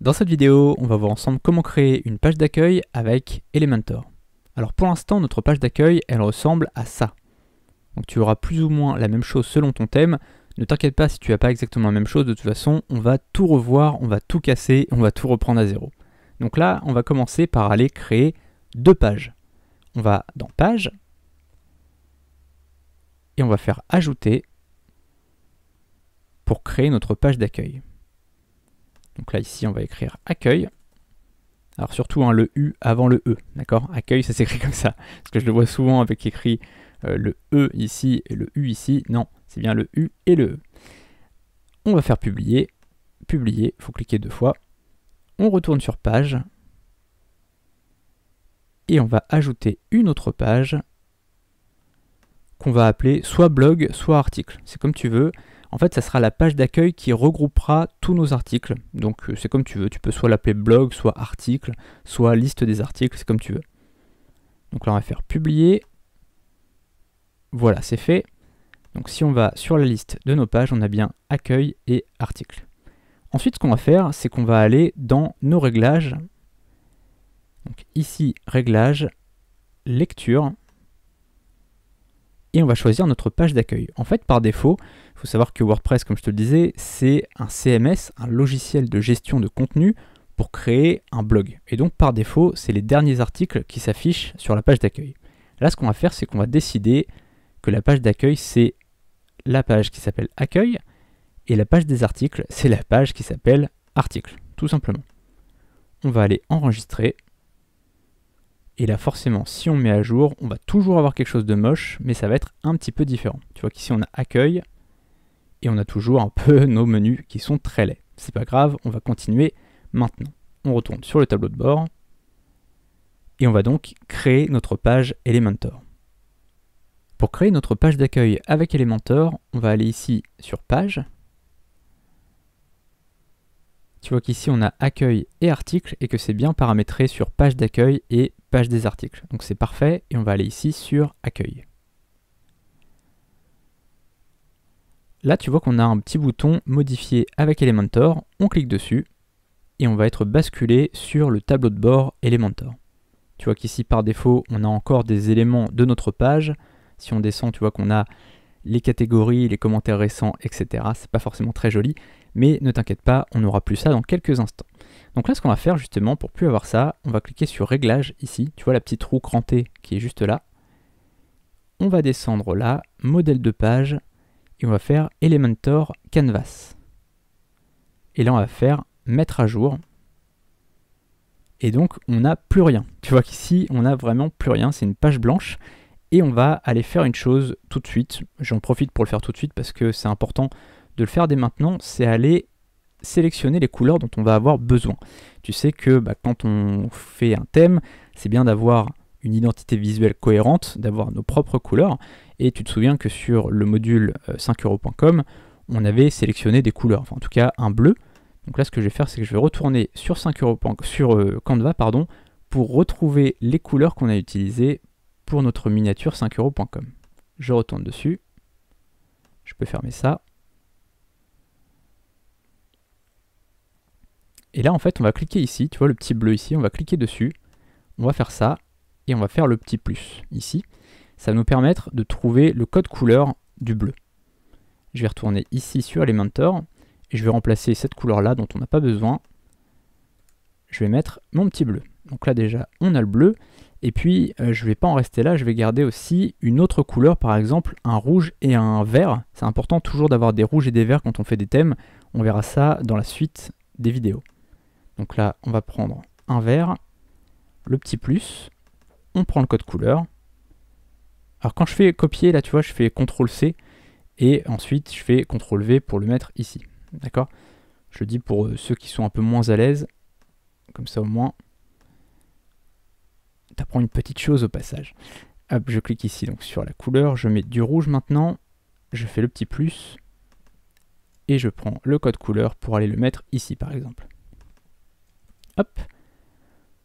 Dans cette vidéo, on va voir ensemble comment créer une page d'accueil avec Elementor. Alors pour l'instant, notre page d'accueil, elle ressemble à ça. Donc tu auras plus ou moins la même chose selon ton thème. Ne t'inquiète pas si tu n'as pas exactement la même chose, de toute façon, on va tout revoir, on va tout casser, on va tout reprendre à zéro. Donc là, on va commencer par aller créer deux pages. On va dans Page, et on va faire Ajouter pour créer notre page d'accueil. Donc là, ici, on va écrire accueil. Alors surtout le U avant le E, d'accord? Accueil, ça s'écrit comme ça. Parce que je le vois souvent avec écrit le E ici et le U ici. Non, c'est bien le U et le E. On va faire publier. Publier, il faut cliquer deux fois. On retourne sur page. Et on va ajouter une autre page qu'on va appeler soit blog, soit article. C'est comme tu veux. En fait, ça sera la page d'accueil qui regroupera tous nos articles. Donc c'est comme tu veux, tu peux soit l'appeler blog, soit article, soit liste des articles, c'est comme tu veux. Donc là, on va faire publier. Voilà, c'est fait. Donc si on va sur la liste de nos pages, on a bien accueil et article. Ensuite, ce qu'on va faire, c'est qu'on va aller dans nos réglages. Donc ici, réglages, lecture. Et on va choisir notre page d'accueil. En fait, par défaut, il faut savoir que WordPress, comme je te le disais, c'est un CMS, un logiciel de gestion de contenu pour créer un blog. Et donc, par défaut, c'est les derniers articles qui s'affichent sur la page d'accueil. Là, ce qu'on va faire, c'est qu'on va décider que la page d'accueil, c'est la page qui s'appelle accueil, et la page des articles, c'est la page qui s'appelle article, tout simplement. On va aller enregistrer. Et là, forcément, si on met à jour, on va toujours avoir quelque chose de moche, mais ça va être un petit peu différent. Tu vois qu'ici, on a accueil, et on a toujours un peu nos menus qui sont très laids. C'est pas grave, on va continuer maintenant. On retourne sur le tableau de bord, et on va donc créer notre page Elementor. Pour créer notre page d'accueil avec Elementor, on va aller ici sur Page. Tu vois qu'ici, on a accueil et article, et que c'est bien paramétré sur page d'accueil et page des articles. Donc c'est parfait, et on va aller ici sur accueil. Là, tu vois qu'on a un petit bouton modifier avec Elementor. On clique dessus, et on va être basculé sur le tableau de bord Elementor. Tu vois qu'ici, par défaut, on a encore des éléments de notre page. Si on descend, tu vois qu'on a les catégories, les commentaires récents, etc. C'est pas forcément très joli, mais ne t'inquiète pas, on n'aura plus ça dans quelques instants. Donc là, ce qu'on va faire justement, pour plus avoir ça, on va cliquer sur Réglages ici. Tu vois la petite roue crantée qui est juste là. On va descendre là, Modèle de page, et on va faire Elementor Canvas. Et là, on va faire Mettre à jour. Et donc, on n'a plus rien. Tu vois qu'ici, on n'a vraiment plus rien, c'est une page blanche. Et on va aller faire une chose tout de suite. J'en profite pour le faire tout de suite parce que c'est important de le faire dès maintenant. C'est aller sélectionner les couleurs dont on va avoir besoin. Tu sais que quand on fait un thème, c'est bien d'avoir une identité visuelle cohérente, d'avoir nos propres couleurs. Et tu te souviens que sur le module 5euros.com, on avait sélectionné des couleurs, enfin en tout cas un bleu. Donc là, ce que je vais faire, c'est que je vais retourner sur 5euros.com, sur Canva, pour retrouver les couleurs qu'on a utilisées pour notre miniature 5euros.com. Je retourne dessus. Je peux fermer ça. Et là, en fait, on va cliquer ici. Tu vois le petit bleu ici. On va cliquer dessus. On va faire ça. Et on va faire le petit plus ici. Ça va nous permettre de trouver le code couleur du bleu. Je vais retourner ici sur Elementor. Et je vais remplacer cette couleur-là dont on n'a pas besoin. Je vais mettre mon petit bleu. Donc là, déjà, on a le bleu. Et puis, je ne vais pas en rester là, je vais garder aussi une autre couleur, par exemple un rouge et un vert. C'est important toujours d'avoir des rouges et des verts quand on fait des thèmes. On verra ça dans la suite des vidéos. Donc là, on va prendre un vert, le petit plus, on prend le code couleur. Alors quand je fais copier, là tu vois, je fais CTRL-C, et ensuite je fais CTRL-V pour le mettre ici. D'accord? Je le dis pour ceux qui sont un peu moins à l'aise, comme ça au moins tu apprends une petite chose au passage. Hop, je clique ici donc sur la couleur, je mets du rouge maintenant, je fais le petit plus, et je prends le code couleur pour aller le mettre ici par exemple. Hop.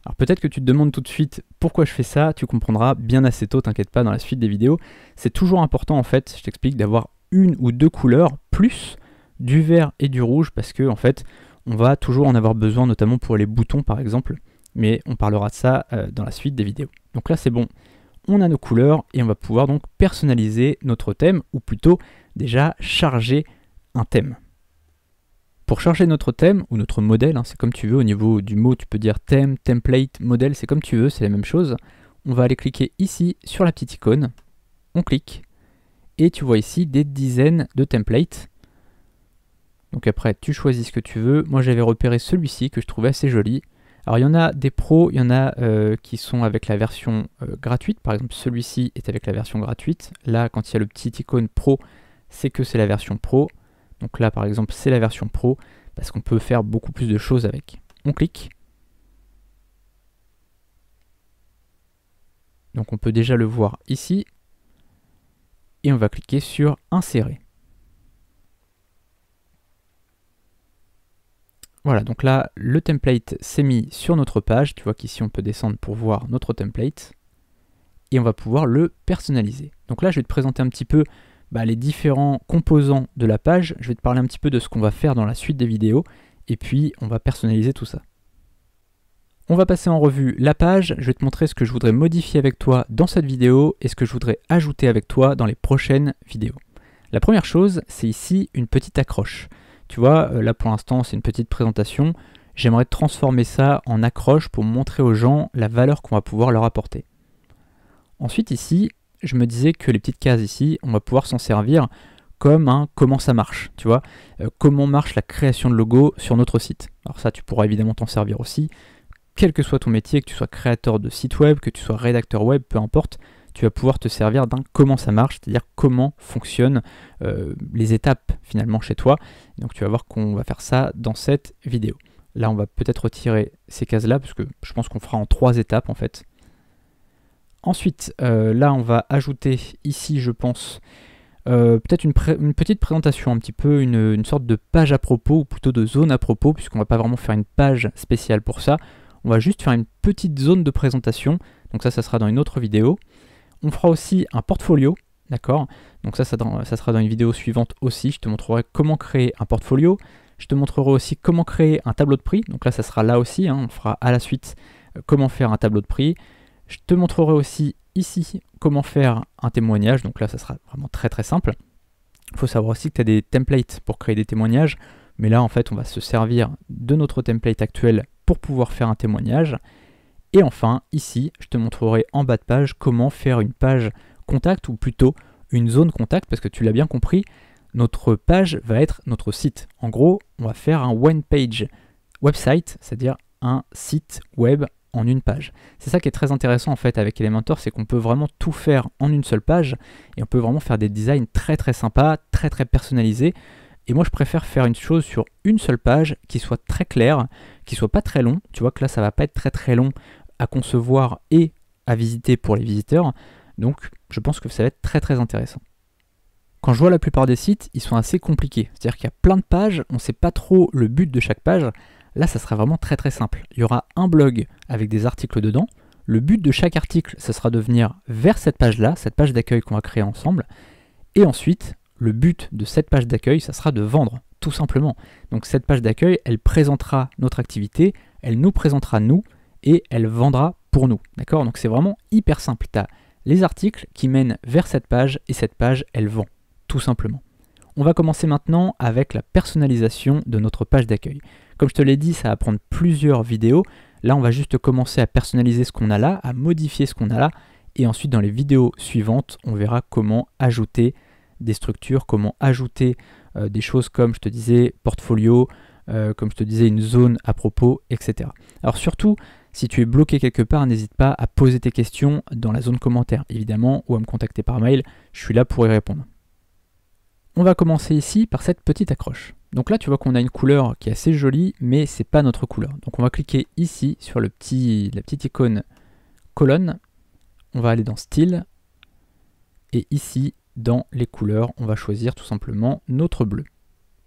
Alors peut-être que tu te demandes tout de suite pourquoi je fais ça, tu comprendras bien assez tôt, t'inquiète pas, dans la suite des vidéos. C'est toujours important en fait, je t'explique, d'avoir une ou deux couleurs, plus du vert et du rouge, parce que en fait, on va toujours en avoir besoin, notamment pour les boutons par exemple, mais on parlera de ça dans la suite des vidéos. Donc là c'est bon, on a nos couleurs et on va pouvoir donc personnaliser notre thème, ou plutôt déjà charger un thème. Pour charger notre thème, ou notre modèle, hein, c'est comme tu veux, au niveau du mot tu peux dire thème, template, modèle, c'est comme tu veux, c'est la même chose. On va aller cliquer ici sur la petite icône, on clique, et tu vois ici des dizaines de templates. Donc après tu choisis ce que tu veux, moi j'avais repéré celui-ci que je trouvais assez joli. Alors il y en a des pros, il y en a qui sont avec la version gratuite, par exemple celui-ci est avec la version gratuite. Là quand il y a le petit icône pro, c'est que c'est la version pro. Donc là par exemple c'est la version pro, parce qu'on peut faire beaucoup plus de choses avec. On clique. Donc on peut déjà le voir ici. Et on va cliquer sur insérer. Voilà, donc là, le template s'est mis sur notre page. Tu vois qu'ici, on peut descendre pour voir notre template. Et on va pouvoir le personnaliser. Donc là, je vais te présenter un petit peu les différents composants de la page. Je vais te parler un petit peu de ce qu'on va faire dans la suite des vidéos. Et puis, on va personnaliser tout ça. On va passer en revue la page. Je vais te montrer ce que je voudrais modifier avec toi dans cette vidéo et ce que je voudrais ajouter avec toi dans les prochaines vidéos. La première chose, c'est ici une petite accroche. Tu vois, là pour l'instant c'est une petite présentation, j'aimerais transformer ça en accroche pour montrer aux gens la valeur qu'on va pouvoir leur apporter. Ensuite ici, je me disais que les petites cases ici, on va pouvoir s'en servir comme un comment ça marche, tu vois, comment marche la création de logo sur notre site. Alors ça tu pourras évidemment t'en servir aussi, quel que soit ton métier, que tu sois créateur de site web, que tu sois rédacteur web, peu importe, tu vas pouvoir te servir d'un comment ça marche, c'est-à-dire comment fonctionnent les étapes finalement chez toi. Donc tu vas voir qu'on va faire ça dans cette vidéo. Là on va peut-être retirer ces cases-là, parce que je pense qu'on fera en 3 étapes en fait. Ensuite, là on va ajouter ici, je pense, peut-être une petite présentation, un petit peu une sorte de page à propos, ou plutôt de zone à propos, puisqu'on ne va pas vraiment faire une page spéciale pour ça. On va juste faire une petite zone de présentation, donc ça sera dans une autre vidéo. On fera aussi un portfolio, d'accord? Donc ça sera dans une vidéo suivante aussi. Je te montrerai comment créer un portfolio. Je te montrerai aussi comment créer un tableau de prix. Donc là, ça sera là aussi, hein. On fera à la suite comment faire un tableau de prix. Je te montrerai aussi ici comment faire un témoignage. Donc là, ça sera vraiment très très simple. Il faut savoir aussi que tu as des templates pour créer des témoignages. Mais là, en fait, on va se servir de notre template actuel pour pouvoir faire un témoignage. Et enfin, ici, je te montrerai en bas de page comment faire une page contact, ou plutôt une zone contact, parce que tu l'as bien compris, notre page va être notre site. En gros, on va faire un one page website, c'est-à-dire un site web en une page. C'est ça qui est très intéressant en fait avec Elementor, c'est qu'on peut vraiment tout faire en une seule page, et on peut vraiment faire des designs très très sympas, très très personnalisés. Et moi je préfère faire une chose sur une seule page qui soit très claire, qui soit pas très long. Tu vois que là ça va pas être très très long à concevoir et à visiter pour les visiteurs. Donc je pense que ça va être très très intéressant. Quand je vois la plupart des sites, ils sont assez compliqués. C'est-à-dire qu'il y a plein de pages, on ne sait pas trop le but de chaque page. Là ça sera vraiment très très simple. Il y aura un blog avec des articles dedans. Le but de chaque article, ce sera de venir vers cette page-là, cette page d'accueil qu'on va créer ensemble. Et ensuite, le but de cette page d'accueil, ça sera de vendre, tout simplement. Donc cette page d'accueil, elle présentera notre activité, elle nous présentera nous, et elle vendra pour nous. D'accord? Donc c'est vraiment hyper simple. Tu as les articles qui mènent vers cette page, et cette page, elle vend, tout simplement. On va commencer maintenant avec la personnalisation de notre page d'accueil. Comme je te l'ai dit, ça va prendre plusieurs vidéos. Là, on va juste commencer à personnaliser ce qu'on a là, à modifier ce qu'on a là, et ensuite dans les vidéos suivantes, on verra comment ajouter des structures, comment ajouter des choses comme je te disais portfolio, comme je te disais une zone à propos, etc. Alors surtout, si tu es bloqué quelque part, n'hésite pas à poser tes questions dans la zone commentaire, évidemment, ou à me contacter par mail, je suis là pour y répondre. On va commencer ici par cette petite accroche. Donc là, tu vois qu'on a une couleur qui est assez jolie, mais c'est pas notre couleur. Donc on va cliquer ici sur la petite icône colonne, on va aller dans style, et ici, dans les couleurs, on va choisir tout simplement notre bleu.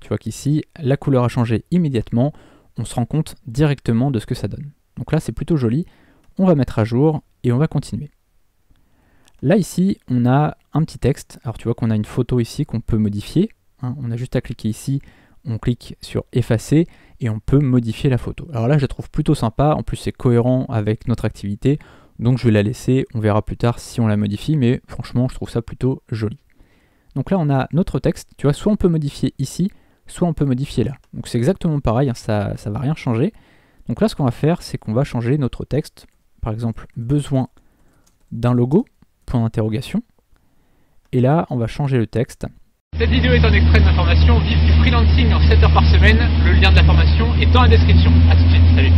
Tu vois qu'ici, la couleur a changé immédiatement, on se rend compte directement de ce que ça donne. Donc là, c'est plutôt joli, on va mettre à jour et on va continuer. Là, ici, on a un petit texte. Alors tu vois qu'on a une photo ici qu'on peut modifier. Hein, on a juste à cliquer ici on clique sur effacer et on peut modifier la photo. Alors là, je la trouve plutôt sympa, en plus c'est cohérent avec notre activité, donc je vais la laisser, on verra plus tard si on la modifie, mais franchement, je trouve ça plutôt joli. Donc là, on a notre texte, tu vois, soit on peut modifier ici, soit on peut modifier là. Donc c'est exactement pareil, hein, ça ne va rien changer. Donc là, ce qu'on va faire, c'est qu'on va changer notre texte, par exemple, besoin d'un logo, point d'interrogation, et là, on va changer le texte. Cette vidéo est un extrait d'information vive du freelancing en 7 heures par semaine. Le lien de la formation est dans la description. A tout de suite, salut.